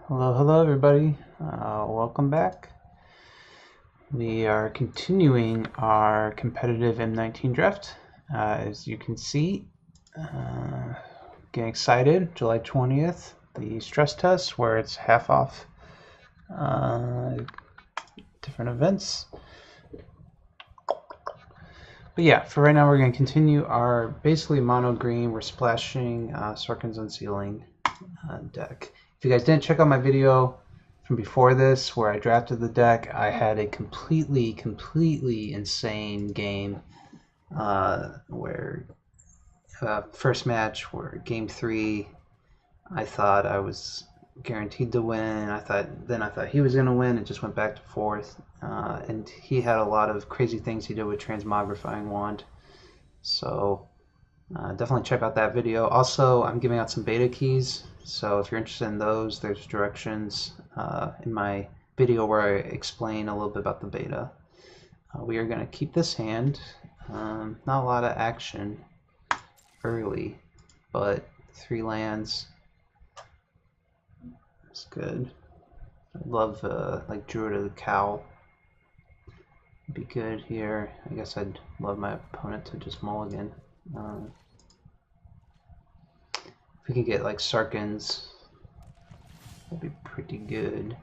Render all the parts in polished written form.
Hello everybody. Welcome back. We are continuing our competitive M19 draft. As you can see, getting excited. July 20th, the stress test where it's half off different events. But yeah, for right now we're going to continue our basically mono green. We're splashing Sorkin's Unsealing deck. If you guys didn't check out my video from before this where I drafted the deck, I had a completely insane game where first match, where game 3, I thought I was guaranteed to win. I thought he was going to win. It just went back to forth, and he had a lot of crazy things he did with Transmogrifying Wand. So definitely check out that video. Also, I'm giving out some beta keys, so if you're interested in those, there's directions in my video where I explain a little bit about the beta. We are going to keep this hand. Not a lot of action early, but 3 lands. That's good. I love like Druid of the Cow. Be good here. I guess I'd love my opponent to just mulligan. If we could get like Sarkins, that'd be pretty good.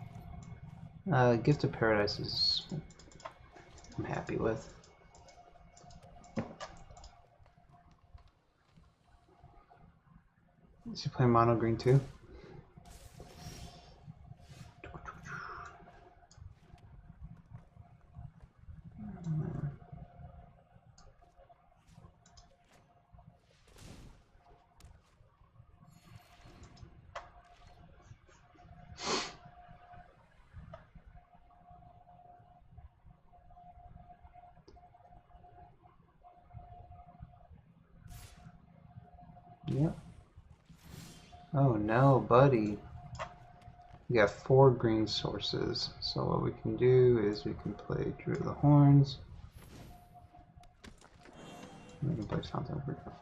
Gift of Paradise is I'm happy with. Is he playing mono green too? Yep. Oh no, buddy. We got 4 green sources. So what we can do is we can play Druid of the Horns. We can play Fountain of Recall.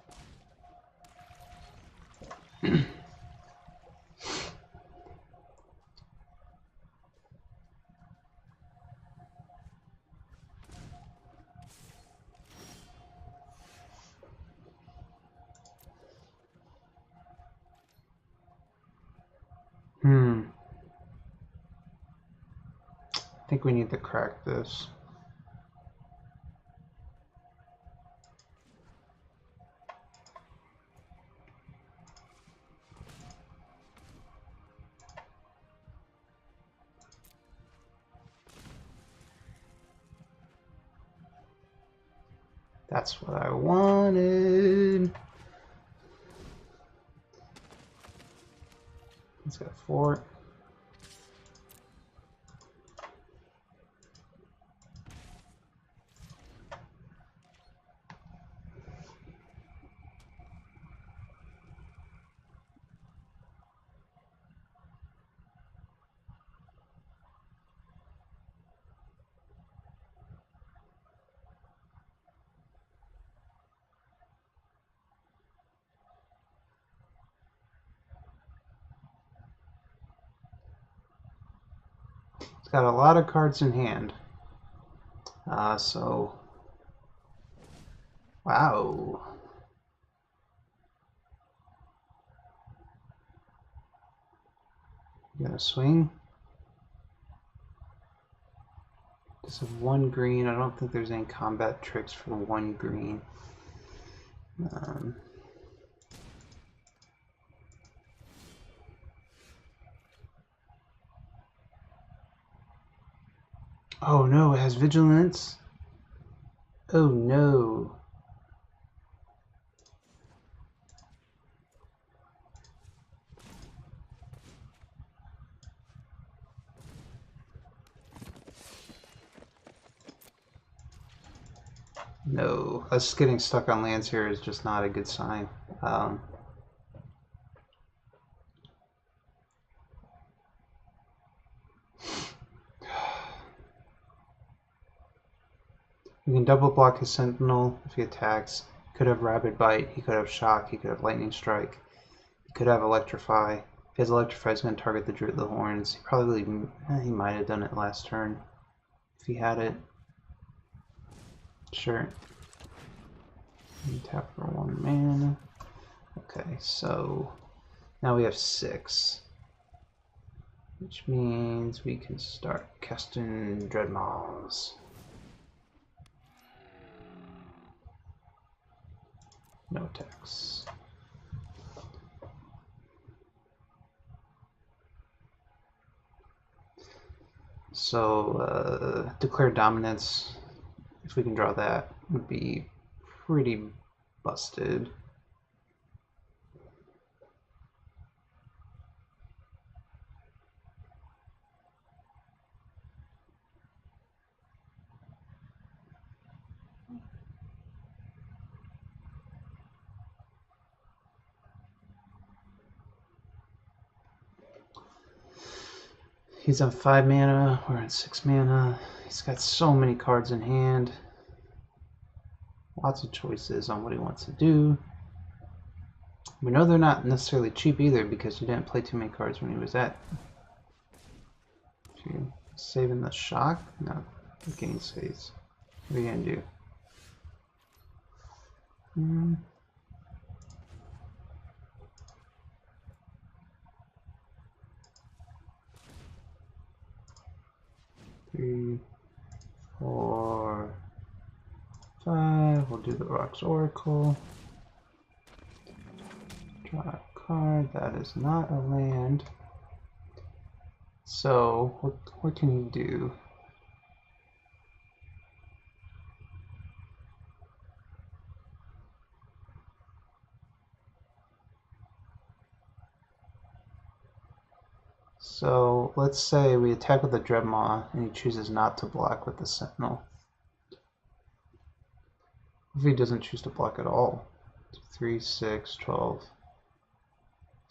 I think we need to crack this. That's what I wanted. Let's go 4. Got a lot of cards in hand. So, wow. You gonna swing? Just have 1 green. I don't think there's any combat tricks for 1 green. Oh no, it has vigilance. Oh no. No, us getting stuck on lands here is just not a good sign. You can double block his Sentinel if he attacks. He could have Rabid Bite, he could have Shock, he could have Lightning Strike, he could have Electrify. he has Electrify, he's going to target the Druid of the Horns. He might have done it last turn if he had it. Sure. Tap for 1 mana. Okay, so now we have 6. Which means we can start casting Dreadmaws. No attacks. So, Declare Dominance, if we can draw that, would be pretty busted. He's on 5 mana, we're on 6 mana. He's got so many cards in hand. Lots of choices on what he wants to do. We know they're not necessarily cheap either because he didn't play too many cards when he was at. Okay, saving the shock? No, gain saves. What are you gonna do? 3, 4, 5. We'll do the Rocks Oracle. Draw a card. That is not a land. So, what can you do? So, let's say we attack with the Dreadmaw and he chooses not to block with the Sentinel. If he doesn't choose to block at all, 3, 6, 12,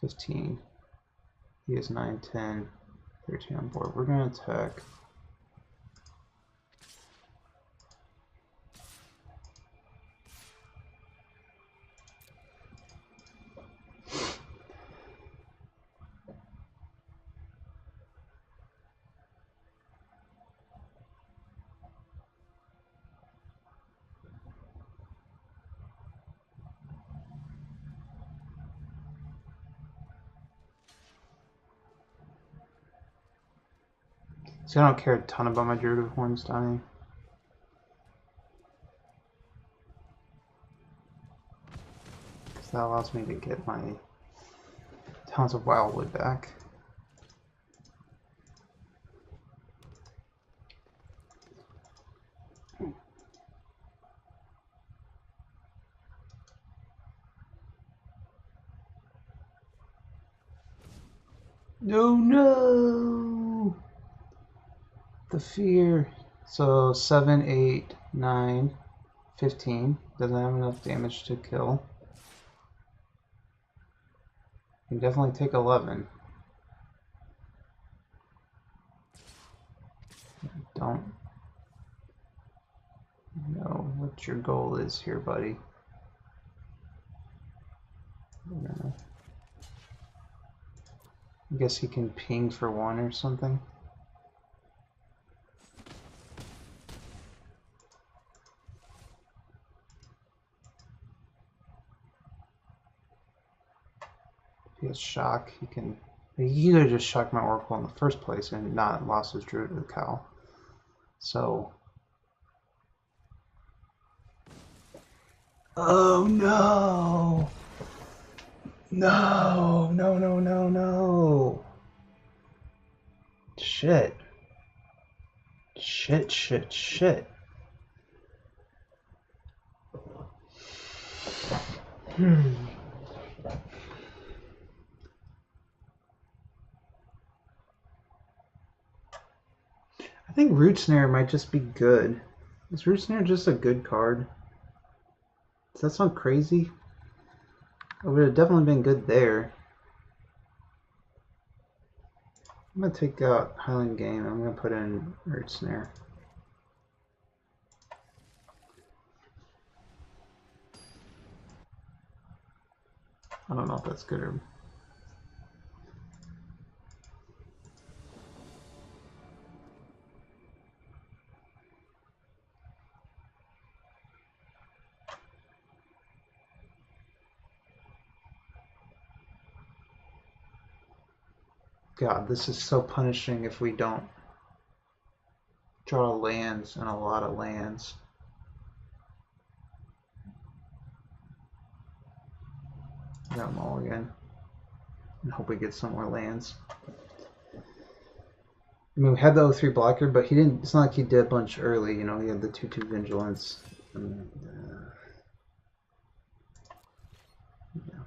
15. He has 9, 10, 13 on board. We're going to attack. So I don't care a ton about my Druid of Horns dying. Because that allows me to get my Talents of Wildwood back. No! The fear. So 7, 8, 9, 15. Doesn't have enough damage to kill. You can definitely take 11. Don't know what your goal is here, buddy. I guess he can ping for 1 or something. If he has shock, he could have just shocked my Oracle in the first place and not lost his Druid to the Cow. So, oh no! No, no, no, no, no. Shit. Shit, shit, shit. I think Root Snare might just be good. Is Root Snare just a good card? Does that sound crazy? It would have definitely been good there. I'm going to take out Highland Game. I'm going to put in Root Snare. I don't know if that's good or... God, this is so punishing if we don't draw lands and a lot of lands. Got them all again. And hope we get some more lands. I mean, we had the 0-3 blocker, but he didn't. It's not like he did a bunch early. You know, he had the 2-2 vigilance. And, yeah.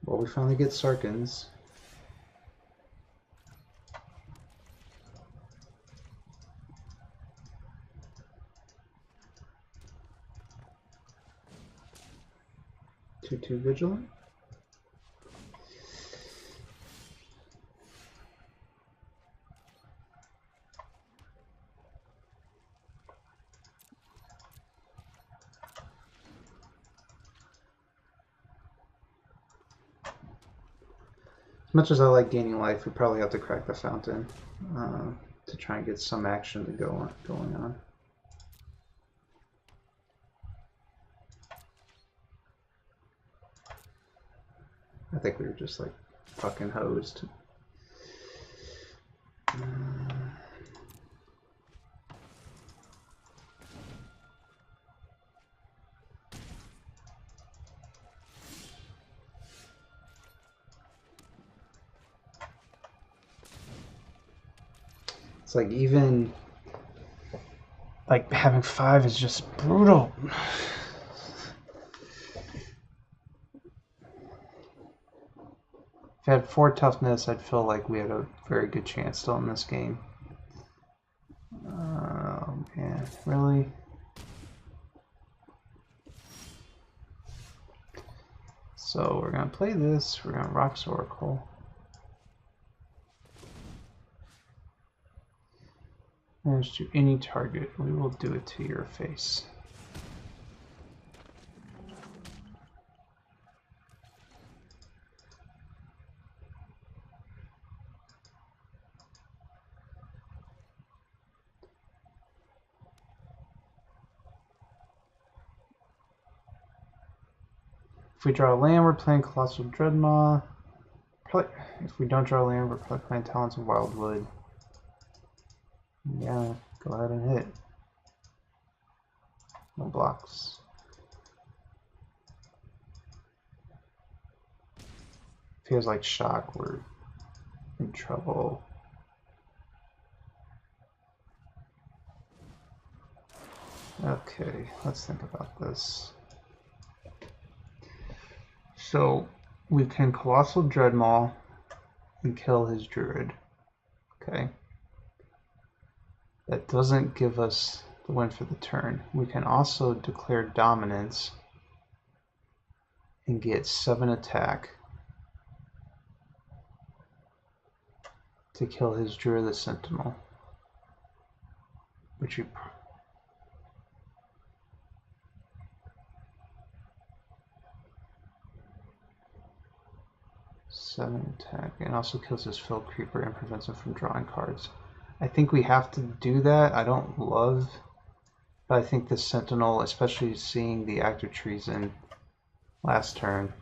Well, we finally get Sarkins. Two vigilant. As much as I like gaining life, we probably have to crack the fountain to try and get some action to going on. I think we were just like fucking hosed. It's like even like having 5 is just brutal. If I had 4 toughness, I'd feel like we had a very good chance still in this game. Oh man, really? So we're gonna play this, we're gonna Rock's Oracle. Damage to any target, we will do it to your face. If we draw a land, we're playing Colossal Dreadmaw. Probably, if we don't draw a land, we're probably playing Talons of Wildwood. Yeah, go ahead and hit. No blocks. Feels like shock, we're in trouble. Okay, let's think about this. So we can Colossal Dreadmaw and kill his Druid. Okay. That doesn't give us the win for the turn. We can also declare dominance and get 7 attack to kill his Druid the Sentinel. Which we 7 attack, and also kills his Field Creeper and prevents him from drawing cards. I think we have to do that. I don't love, but I think the Sentinel, especially seeing the Act of Treason last turn,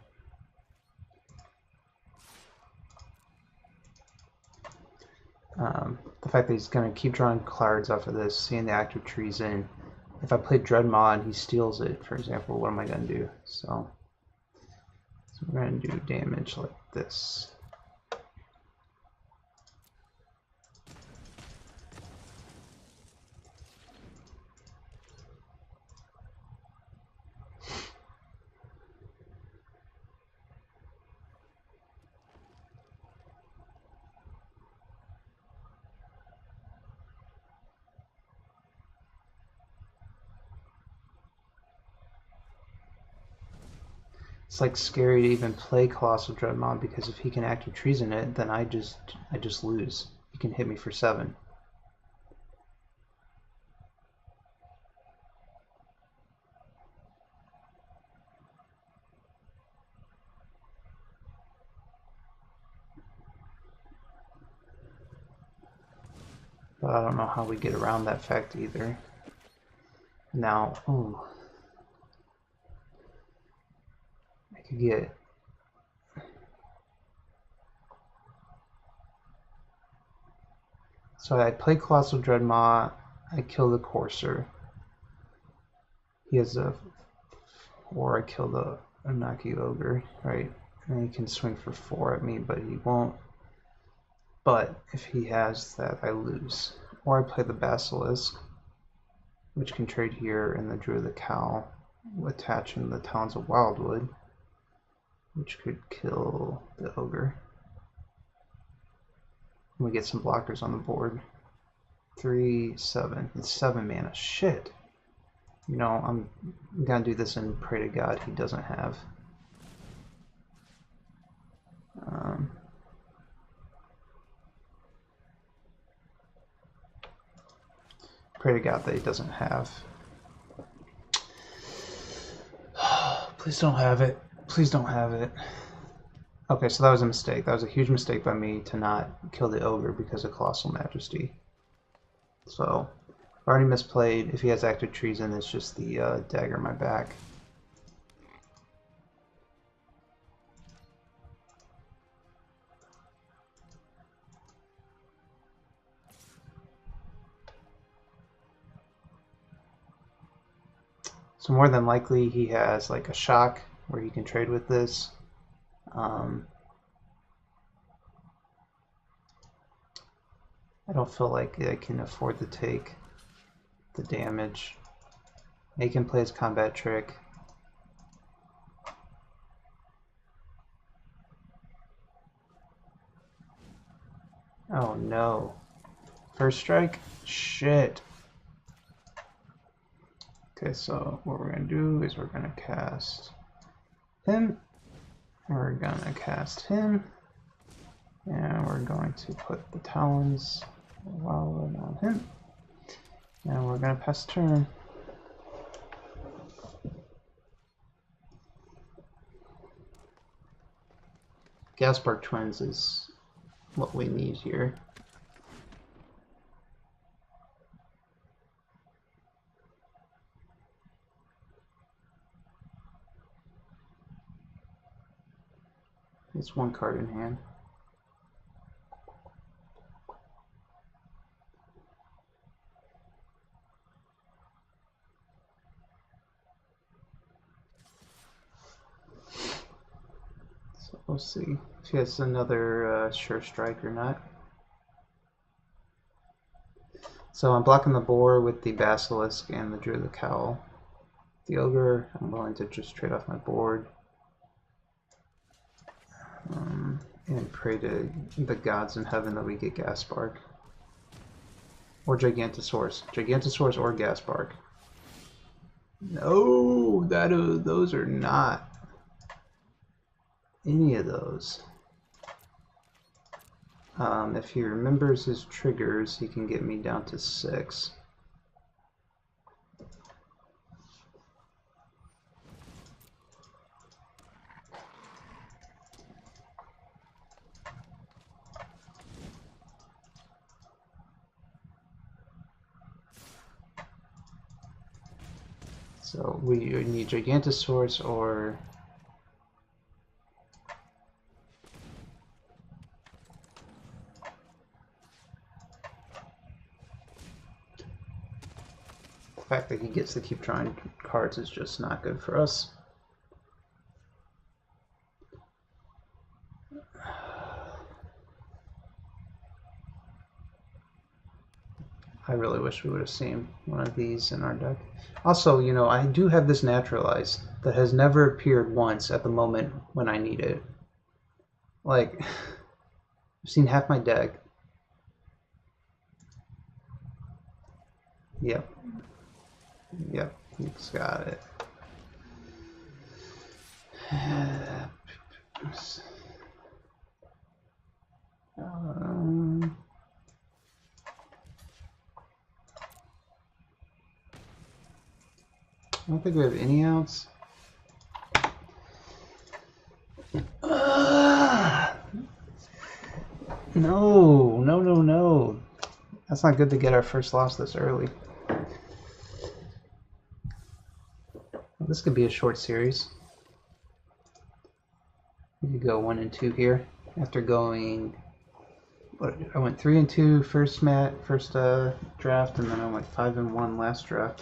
the fact that he's going to keep drawing cards off of this, seeing the Act of Treason, if I play Dreadmaw and he steals it, for example, what am I going to do? So we're going to do damage like this. It's like scary to even play Colossal Dreadmaw because if he can Act of Treason it, then I just lose. He can hit me for 7. But I don't know how we get around that fact either. Now, ooh, I could get. So I play Colossal Dreadmaw, I kill the Courser. He has a, or I kill the Unaki Ogre, right? And he can swing for 4 at me, but he won't. But if he has that, I lose. Or I play the Basilisk, which can trade here, and the Druid of the Cowl, attaching the Talons of Wildwood, which could kill the Ogre. We get some blockers on the board. 3, 7. It's 7 mana. Shit. You know, I'm gonna do this and pray to God he doesn't have. Pray to God that he doesn't have. Please don't have it. Please don't have it. Okay, so that was a mistake. That was a huge mistake by me to not kill the Ogre because of Colossal Majesty. So, I've already misplayed. If he has active treason, it's just the dagger in my back. So more than likely he has like a shock where he can trade with this. I don't feel like I can afford to take the damage. He can play his combat trick. Oh no. First strike? Shit. Okay, so what we're going to do is we're going to cast him. We're going to cast him. And we're going to put the Talons Wildwood on him. And we're going to pass turn. Gaspark Twins is what we need here. It's 1 card in hand. So we'll see if he has another sure strike or not. So I'm blocking the boar with the Basilisk and the Druid of the Cowl. The Ogre, I'm willing to just trade off my board. And pray to the gods in heaven that we get Gaspark. Or Gigantosaurus. Gigantosaurus or Gaspark. No, those are not any of those. If he remembers his triggers, he can get me down to 6. So we need Gigantosaurus or the fact that he gets to keep drawing cards is just not good for us. I really wish we would have seen one of these in our deck. Also, you know, I do have this naturalized that has never appeared once at the moment when I need it. Like, I've seen half my deck. Yep. Yep, he's got it. I don't think we have any outs. No. That's not good to get our first loss this early. this could be a short series. We could go 1 and 2 here. After going, I went 3 and 2 first draft, and then I went 5 and 1 last draft.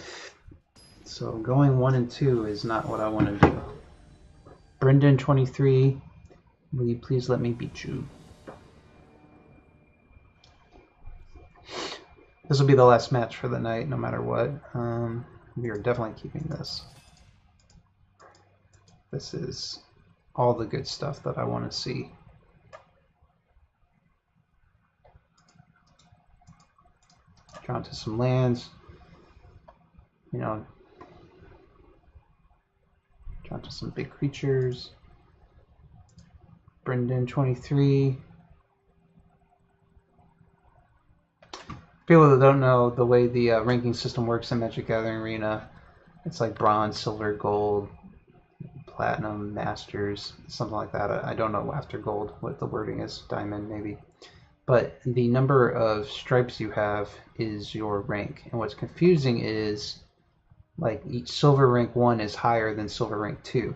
So going 1 and 2 is not what I want to do. Brendan 23, will you please let me beat you? This will be the last match for the night, no matter what. We are definitely keeping this. This is all the good stuff that I want to see. Drawn to some lands. You know, drawn to some big creatures. Brendan 23. People that don't know the way the ranking system works in Magic Gathering Arena, it's like bronze, silver, gold, platinum, masters, something like that. I don't know after gold what the wording is, diamond maybe. But the number of stripes you have is your rank. And what's confusing is like each silver rank 1 is higher than silver rank 2.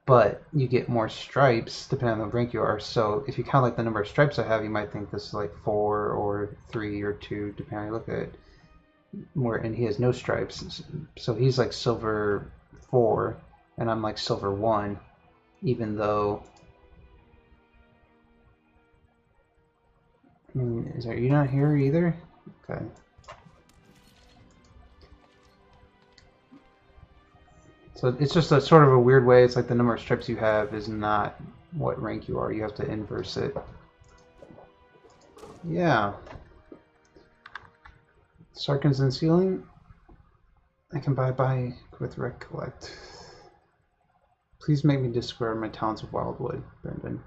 But you get more stripes depending on the rank you are. So if you count like the number of stripes I have, you might think this is like 4 or 3 or 2, depending on how you look at it. And he has no stripes. So he's like silver 4. And I'm like silver 1, even though, I mean, are you not here either? Okay. So it's just a sort of a weird way. It's like the number of stripes you have is not what rank you are. You have to inverse it. Yeah. Sarkhan's Unsealing. I can buy with Recollect. Please make me discard my Talents of Wildwood, Brendan.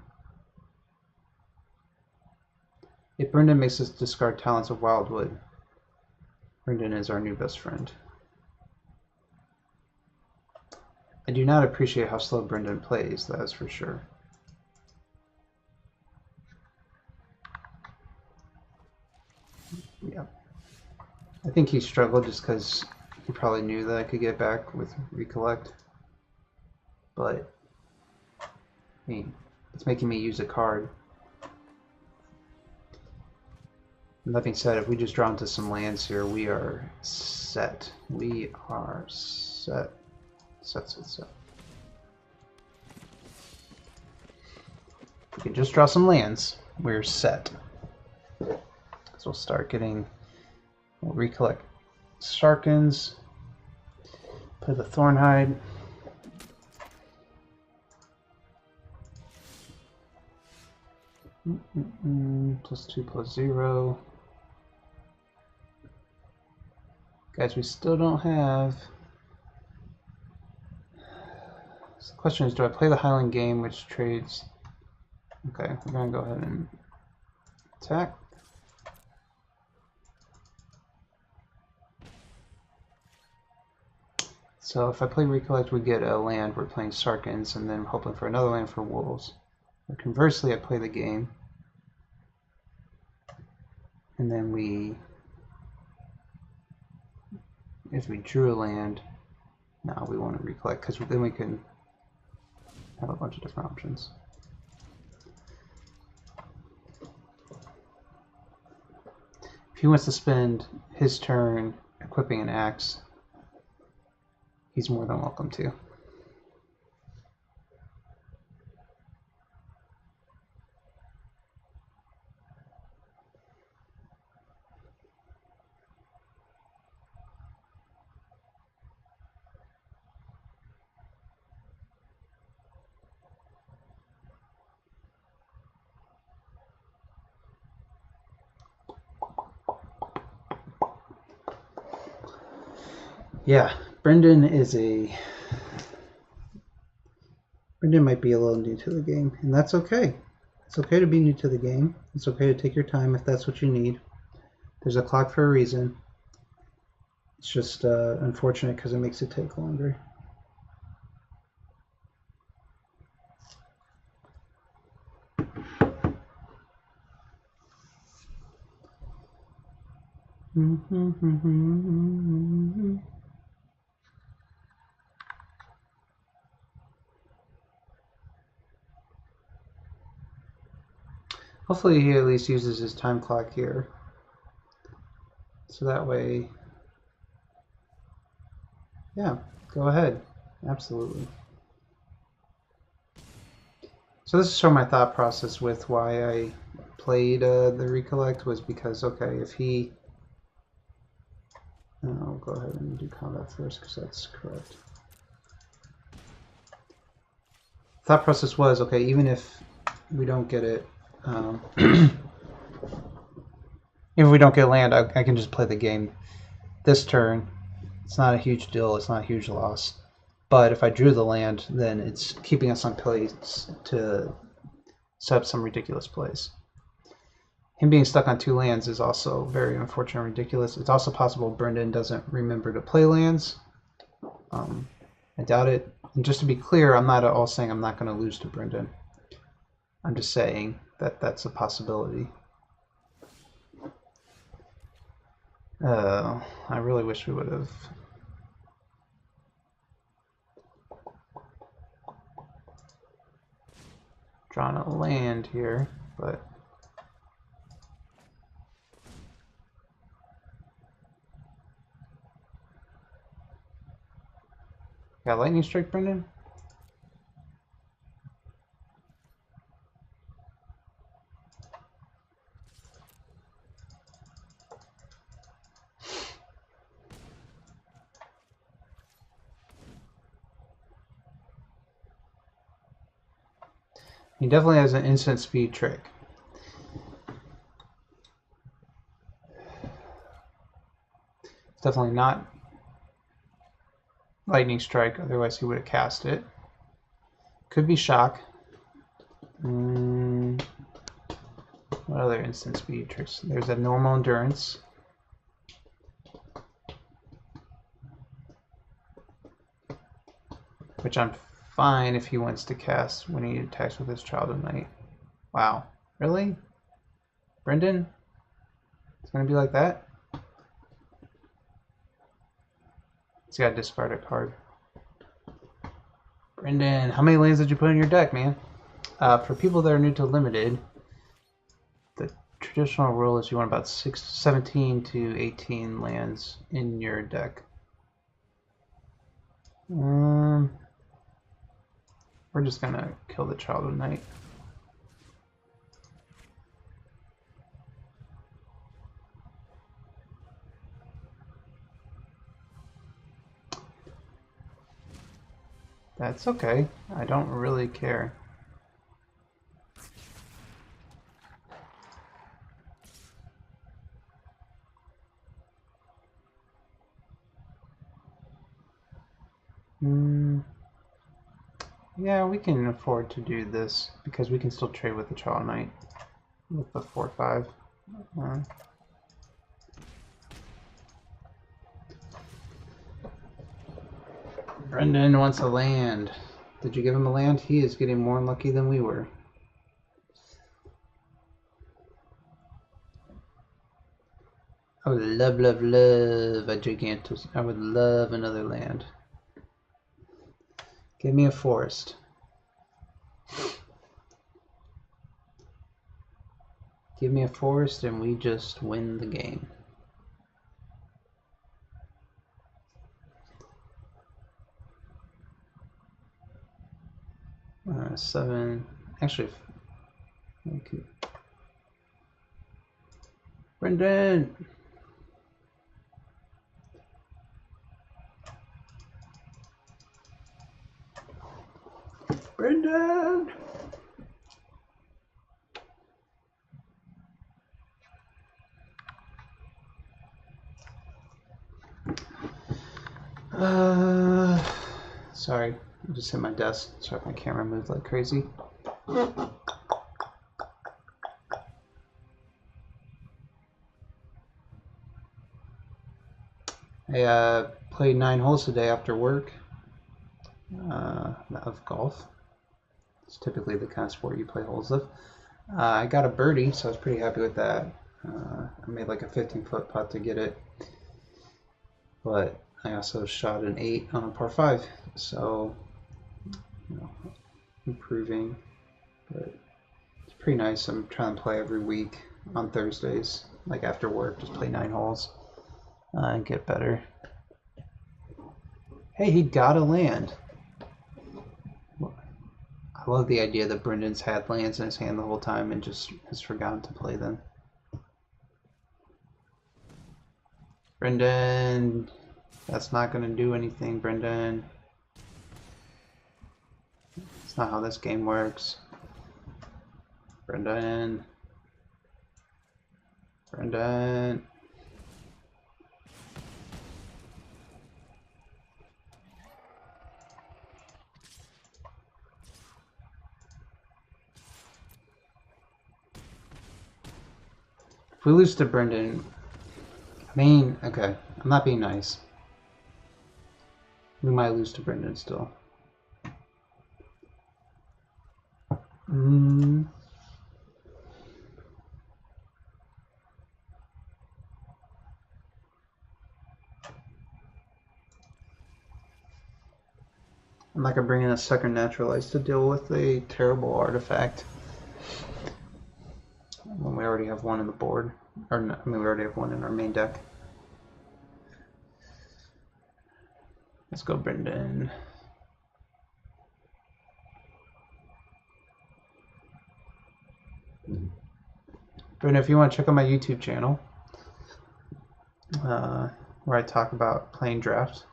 If Brendan makes us discard Talents of Wildwood, Brendan is our new best friend. I do not appreciate how slow Brendan plays, that is for sure. Yeah. I think he struggled just because he probably knew that I could get back with Recollect. But, I mean, it's making me use a card. And that being said, if we just draw into some lands here, we are set. We are set. Set. We can just draw some lands. We're set. So we'll start getting, we'll recollect Sarkhan's, put the Thornhide. +2/+0. Guys, we still don't have. So the question is, do I play the Highland game, which trades? Okay, we're gonna go ahead and attack. So if I play Recollect, we get a land. We're playing Sarkhan's, and then I'm hoping for another land for Wolves. Or conversely, I play the game, and then if we drew a land, now we want to Recollect, because then we can have a bunch of different options. If he wants to spend his turn equipping an axe, he's more than welcome to. Yeah, Brendan might be a little new to the game, and that's okay. It's okay to be new to the game. It's okay to take your time if that's what you need. There's a clock for a reason. It's just unfortunate because it makes it take longer. Hopefully he at least uses his time clock here. So that way, yeah, go ahead. Absolutely. So this is sort of my thought process with why I played the Recollect was because, okay, if he... I'll go ahead and do combat first because that's correct. Thought process was, okay, even if we don't get it, if we don't get land, I can just play the game this turn. It's not a huge deal, it's not a huge loss. But if I drew the land, then it's keeping us on place to set up some ridiculous plays. Him being stuck on 2 lands is also very unfortunate and ridiculous. It's also possible Brendan doesn't remember to play lands. I doubt it. And just to be clear, I'm not at all saying I'm not going to lose to Brendan. I'm just saying that that's a possibility. I really wish we would have drawn a land here, but got lightning strike, Brendan? He definitely has an instant speed trick. It's definitely not lightning strike, otherwise he would have cast it. Could be shock. What other instant speed tricks? There's a normal endurance. Which I'm fine if he wants to cast when he attacks with his Child of Night. Wow. Really? Brendan? It's gonna be like that? He's got to discard a card. Brendan, how many lands did you put in your deck, man? For people that are new to Limited, the traditional rule is you want about 17 to 18 lands in your deck. We're just gonna kill the Child of Night. That's okay. I don't really care. Yeah, we can afford to do this because we can still trade with the Child Knight with the 4/5. Brendan wants a land. Did you give him a land? He is getting more unlucky than we were. I would love, love, love a Gigantus. I would love another land. Give me a forest. Give me a forest and we just win the game. Seven. Actually, okay. Brendan! Brendan! Sorry, I just hit my desk. Sorry if my camera moved like crazy. I played 9 holes today after work of golf. It's typically the kind of sport you play holes of. I got a birdie, so I was pretty happy with that. I made like a 15-foot putt to get it, but I also shot an 8 on a par 5, so you know, improving. But it's pretty nice. I'm trying to play every week on Thursdays, like after work, just play 9 holes and get better. Hey, he got a land. I love the idea that Brendan's had lands in his hand the whole time and just has forgotten to play them. Brendan, that's not going to do anything, Brendan. It's not how this game works. Brendan. Brendan. If we lose to Brendan, I mean, okay, I'm not being nice. We might lose to Brendan still. I'm not gonna bring in a second naturalize to deal with a terrible artifact when we already have one in the board. Or no, I mean, we already have one in our main deck. Let's go, Brendan. Brendan, if you want to check out my YouTube channel, where I talk about playing draft,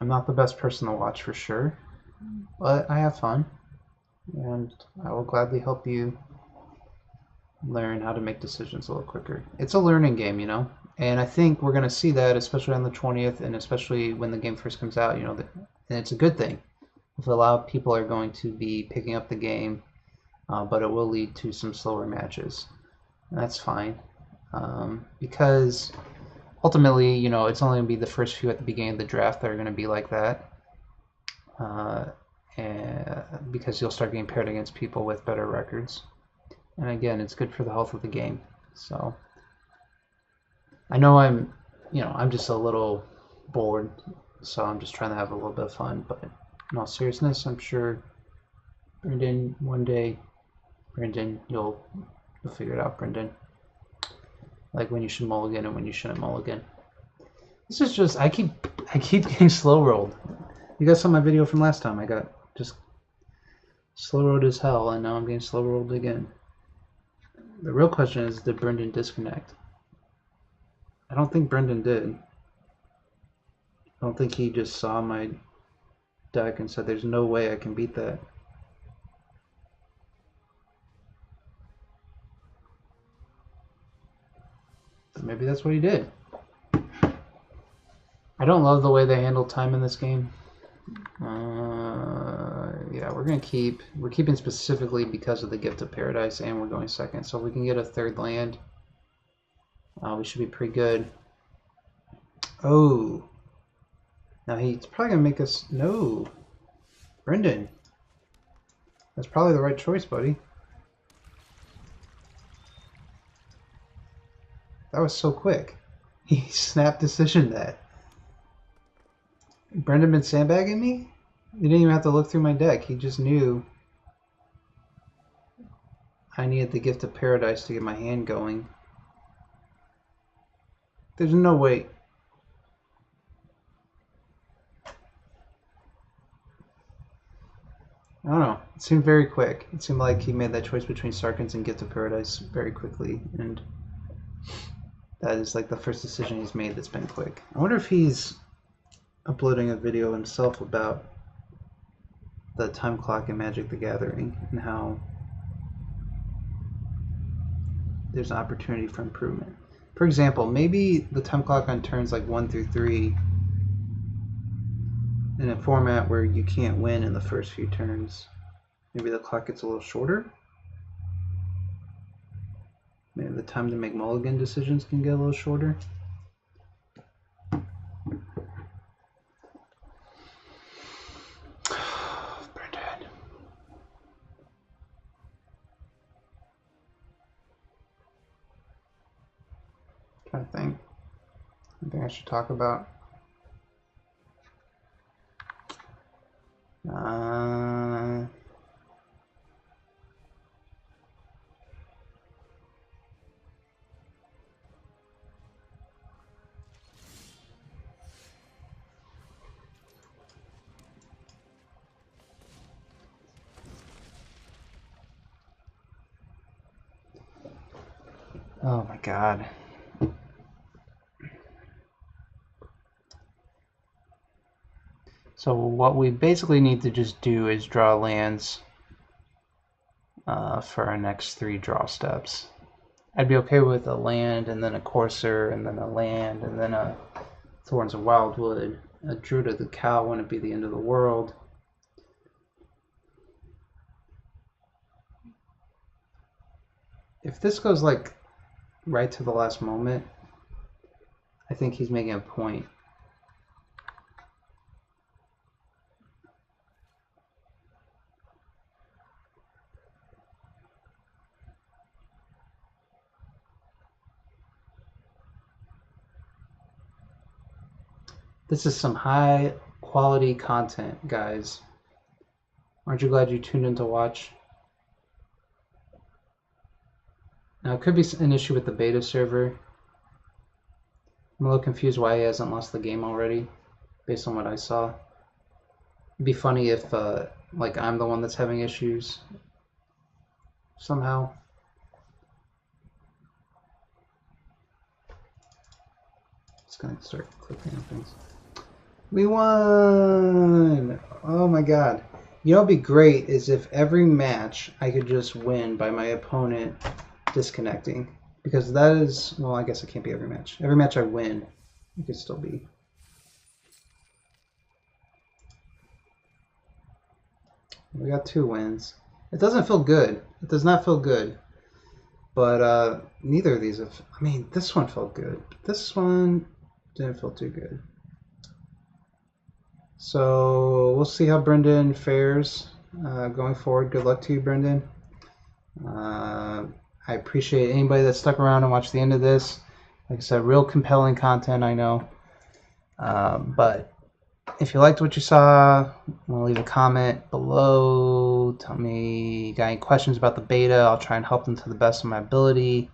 I'm not the best person to watch for sure, but I have fun, and I will gladly help you learn how to make decisions a little quicker. It's a learning game, you know, and I think we're going to see that, especially on the 20th, and especially when the game first comes out, you know, and it's a good thing. If a lot of people are going to be picking up the game, but it will lead to some slower matches. And that's fine, because ultimately, you know, it's only going to be the first few at the beginning of the draft that are going to be like that, and because you'll start getting paired against people with better records. And again, it's good for the health of the game. So I know I'm just a little bored, so I'm just trying to have a little bit of fun. But in all seriousness, I'm sure Brendan, one day, Brendan, you'll figure it out, Brendan. Like when you should mulligan and when you shouldn't mulligan. This is just I keep getting slow rolled. You guys saw my video from last time. I got just slow rolled as hell, and now I'm getting slow rolled again. The real question is, did Brendan disconnect? I don't think Brendan did. I don't think he just saw my deck and said, there's no way I can beat that. But maybe that's what he did. I don't love the way they handle time in this game. Yeah, we're keeping specifically because of the Gift of Paradise, and we're going second. So if we can get a third land, we should be pretty good. Oh, now he's probably gonna make us no, Brendan. That's probably the right choice, buddy. That was so quick. He snap decisioned that. Brendan been sandbagging me? He didn't even have to look through my deck. He just knew I needed the Gift of Paradise to get my hand going. There's no way. I don't know. It seemed very quick. It seemed like he made that choice between Sarkhan's and Gift of Paradise very quickly, and that is like the first decision he's made that's been quick. I wonder if he's uploading a video himself about the time clock in Magic the Gathering and how there's an opportunity for improvement. For example, maybe the time clock on turns like 1 through 3 in a format where you can't win in the first few turns, maybe the clock gets a little shorter. Maybe the time to make mulligan decisions can get a little shorter. I think I should talk about. Oh my god. So what we basically need to just do is draw lands for our next 3 draw steps. I'd be okay with a land and then a Courser and then a land and then a Thorns of Wildwood. A Druid of the Cow wouldn't be the end of the world. If this goes like right to the last moment, I think he's making a point. This is some high quality content, guys. Aren't you glad you tuned in to watch? Now, it could be an issue with the beta server. I'm a little confused why he hasn't lost the game already, based on what I saw. It'd be funny if, like, I'm the one that's having issues somehow. Just gonna start clicking on things. We won! Oh my god. You know what would be great is if every match I could just win by my opponent disconnecting. Because that is, well, I guess it can't be every match. Every match I win, it could still be. We got 2 wins. It doesn't feel good. It does not feel good. But neither of these have, I mean, this one felt good. But this one didn't feel too good. So we'll see how Brendan fares going forward. Good luck to you, Brendan. I appreciate anybody that stuck around and watched the end of this. Like I said, real compelling content, I know. But if you liked what you saw, leave a comment below. Tell me you got any questions about the beta. I'll try and help them to the best of my ability.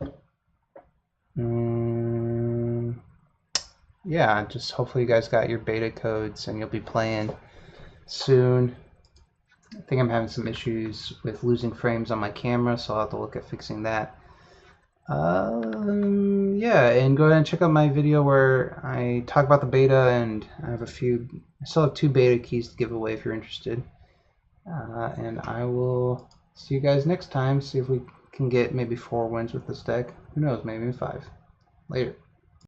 Yeah, just hopefully you guys got your beta codes and you'll be playing soon. I think I'm having some issues with losing frames on my camera, so I'll have to look at fixing that. Yeah, and go ahead and check out my video where I talk about the beta, and I still have 2 beta keys to give away if you're interested. And I will see you guys next time, see if we can get maybe 4 wins with this deck. Who knows, maybe 5. Later.